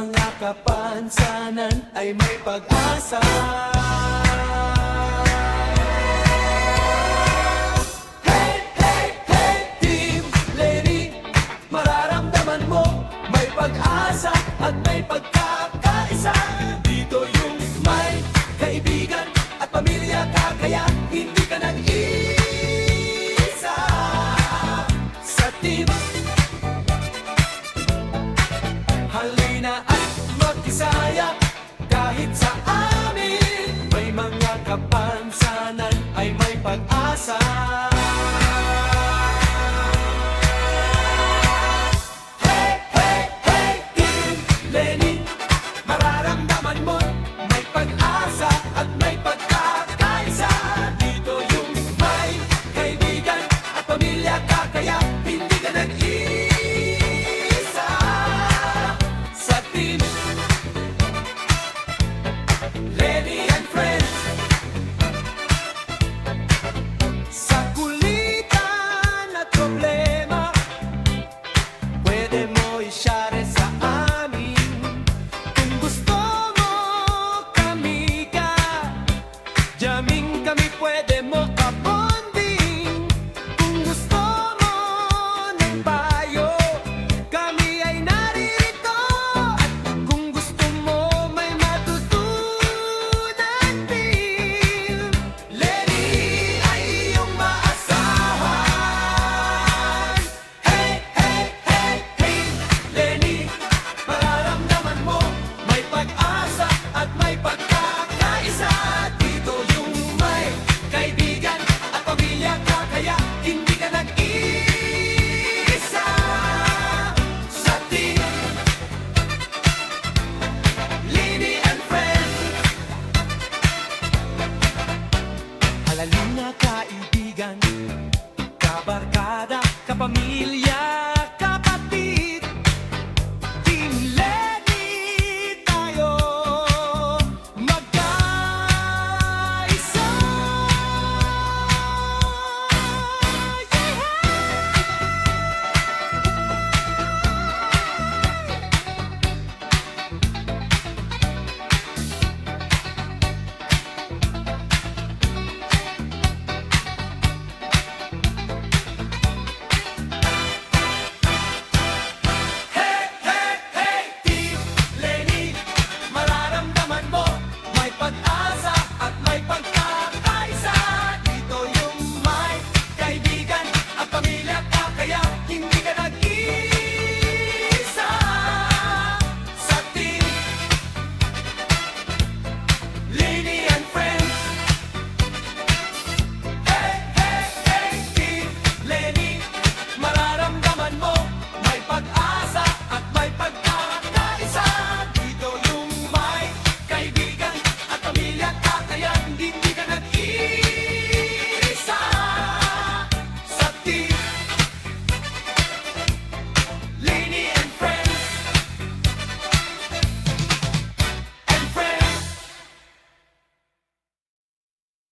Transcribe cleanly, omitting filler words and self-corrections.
mga kapansanan ay may pag-asa. Hey, hey, hey, Team Lenny, mararamdaman mo may pag-asa at may pagkakaisa. Dito yung may kaibigan at pamilya ka, kaya hindi ka nag-iisa. Sa team, halina at magkisaya. Kahit sa amin may mga kapansanan ay may pag-asa.